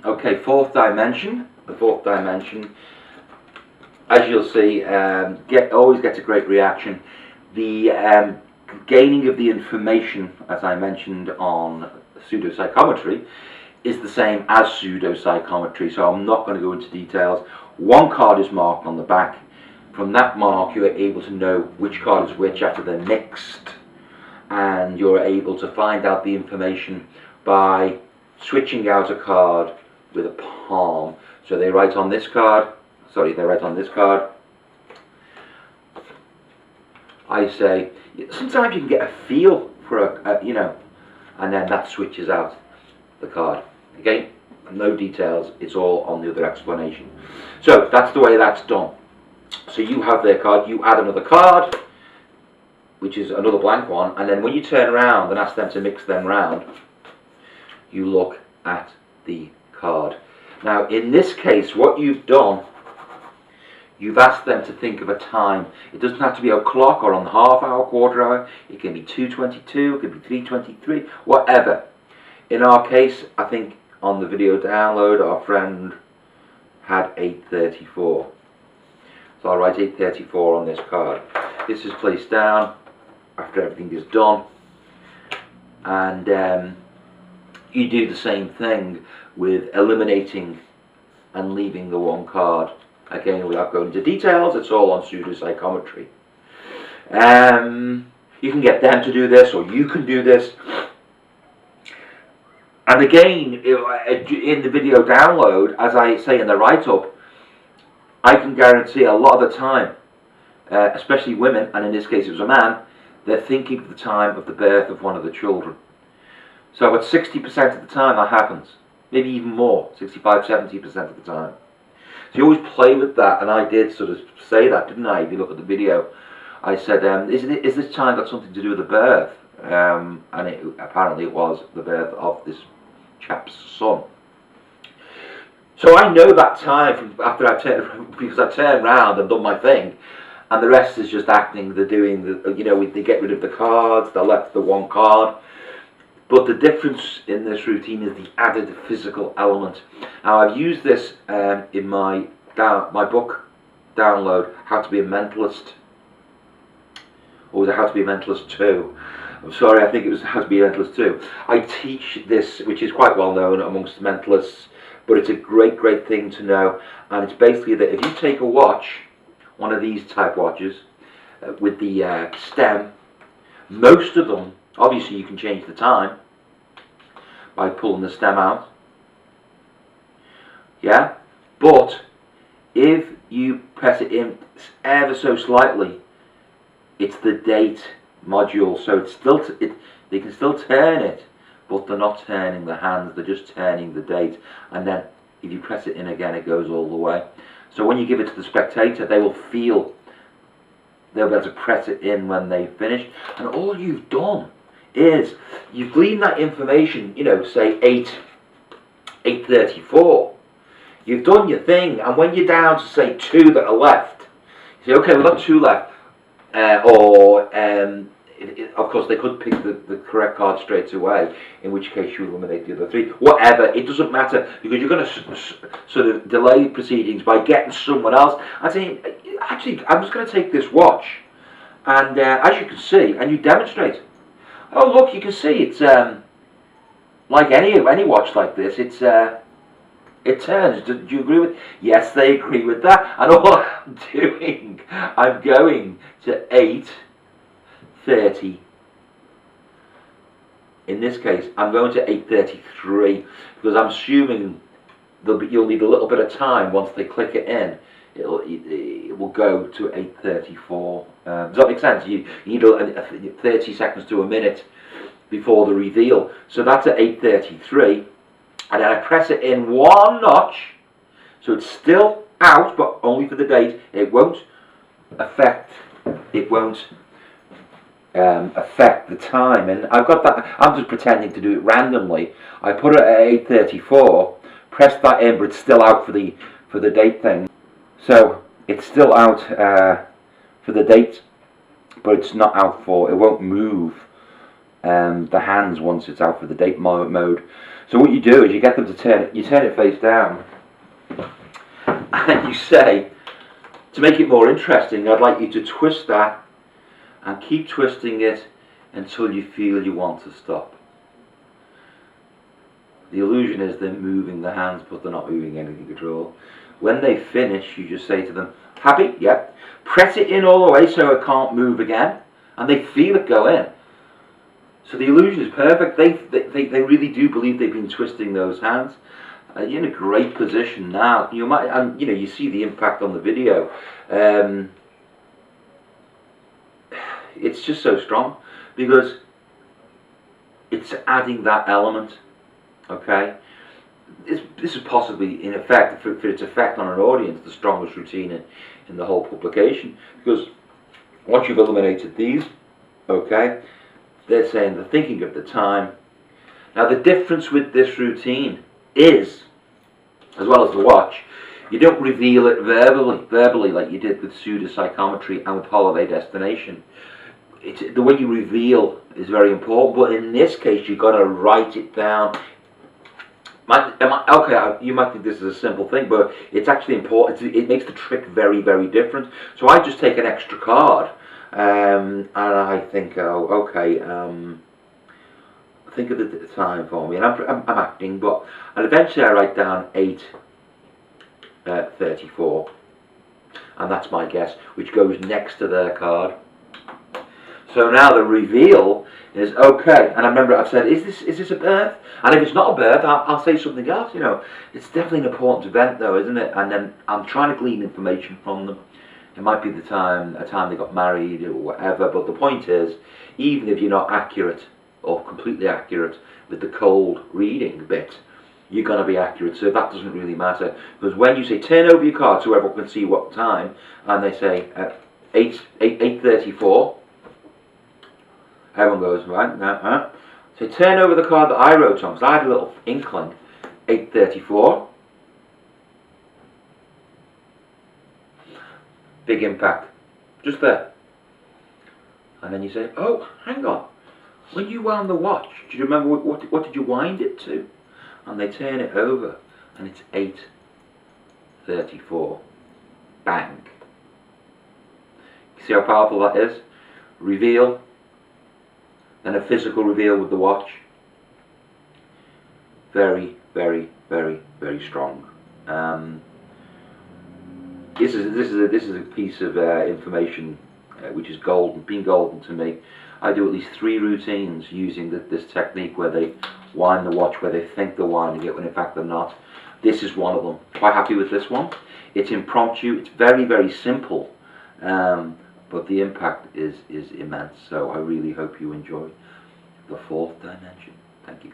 Okay, fourth dimension. The fourth dimension, as you'll see, always gets a great reaction. The gaining of the information, as I mentioned on pseudopsychometry, is the same as pseudopsychometry, so I'm not going to go into details. One card is marked on the back. From that mark you are able to know which card is which after they're mixed, and you're able to find out the information by switching out a card with a palm. So they write on this card, I say, sometimes you can get a feel for and then that switches out the card. Again, no details, it's all on the other explanation. So that's the way that's done. So you have their card, you add another card, which is another blank one, and then when you turn around and ask them to mix them round, you look at the card. Now in this case, what you've done, you've asked them to think of a time. It doesn't have to be a clock or on the half hour, quarter hour. It can be 2:22, it could be 3:23, whatever. In our case, I think on the video download, our friend had 8:34. So I'll write 8:34 on this card. This is placed down after everything is done. And you do the same thing with eliminating and leaving the one card. Again, without going into details, it's all on pseudopsychometry. You can get them to do this, or you can do this. And again, in the video download, as I say in the write-up, I can guarantee a lot of the time, especially women, and in this case it was a man, they're thinking of the time of the birth of one of the children. So about 60% of the time that happens, maybe even more, 65–70% of the time. So you always play with that, and I did sort of say that, didn't I? If you look at the video, I said, is this time got something to do with the birth? And apparently it was the birth of this chap's son. So I know that time from after I turned, because I turned round and done my thing, and the rest is just acting. They're doing the, they get rid of the cards, they left the one card. But the difference in this routine is the added physical element. Now I've used this in my book download, How to Be a Mentalist, or was it How to Be a Mentalist 2? I'm sorry, I think it was How to Be a Mentalist 2. I teach this, which is quite well known amongst mentalists, but it's a great thing to know. And it's basically that if you take a watch, one of these type watches, with the stem, most of them, obviously you can change the time by pulling the stem out, yeah, but if you press it in ever so slightly, it's the date module, so it's still they can still turn it, but they're not turning the hands, they're just turning the date. And then if you press it in again, it goes all the way. So when you give it to the spectator, they will feel, they'll be able to press it in when they finish. And all you've done is you've gleaned that information, say 8:34. You've done your thing, and when you're down to say 2 that are left, you say, okay, we've got 2 left, of course they could pick the correct card straight away, in which case you eliminate the other 3. Whatever, it doesn't matter, because you're going to sort of delay proceedings by getting someone else. I say, actually, I'm just going to take this watch, and as you can see, and you demonstrate. Oh look, you can see it's like any watch like this. It turns. Do you agree with? Yes, they agree with that. And all I'm doing, I'm going to 8:30. In this case, I'm going to 8:33 because I'm assuming you'll need a little bit of time once they click it in. It will go to 8:34. Does that make sense? You need 30 seconds to a minute before the reveal. So that's at 8:33, and then I press it in 1 notch, so it's still out, but only for the date. It won't affect. It won't affect the time. And I've got that. I'm just pretending to do it randomly. I put it at 8:34, press that in, but it's still out for the date thing. So it's still out for the date, but it's not out for, it won't move the hands once it's out for the date mode. So what you do is you get them to turn it face down, and you say, to make it more interesting, I'd like you to twist that and keep twisting it until you feel you want to stop. The illusion is they're moving the hands, but they're not moving anything at all. When they finish, you just say to them, happy? Yep. Press it in all the way so it can't move again, and they feel it go in. So the illusion is perfect. They really do believe they've been twisting those hands. You're in a great position now. You might, and you know, you see the impact on the video. It's just so strong because it's adding that element. Okay, this is possibly, in effect, for its effect on an audience, the strongest routine in the whole publication. Because once you've eliminated these, okay, they're saying they're thinking of the time. Now the difference with this routine is, as well as the watch, you don't reveal it verbally like you did with pseudopsychometry and with Holiday Destination. The way you reveal is very important, but in this case you've got to write it down. Okay, you might think this is a simple thing, but it's actually important. It makes the trick very, very different. So I just take an extra card, and I think, oh, okay, think of the time for me, and I'm acting, and eventually I write down 8:34, and that's my guess, which goes next to their card. So now the reveal is, okay, and I remember I've said, is this a birth? And if it's not a birth, I'll say something else. You know, it's definitely an important event, though, isn't it? And then I'm trying to glean information from them. It might be a time they got married or whatever. But the point is, even if you're not accurate or completely accurate with the cold reading bit, you're going to be accurate. So that doesn't really matter, because when you say turn over your card so everyone can see what time, and they say 8:34. Everyone goes, right, So turn over the card that I wrote on, because I had a little inkling. 8:34. Big impact. Just there. And then you say, oh, hang on. When you wound the watch, do you remember what did you wind it to? And they turn it over, and it's 8:34. Bang. You see how powerful that is? Reveal. And a physical reveal with the watch. Very, very, very, very strong. This is a piece of information which is golden, been golden to me. I do at least 3 routines using this technique where they wind the watch where they think they're winding it when in fact they're not. This is one of them. Quite happy with this one. It's impromptu. It's very, very simple. But the impact is immense, so I really hope you enjoy the 4th dimension. Thank you.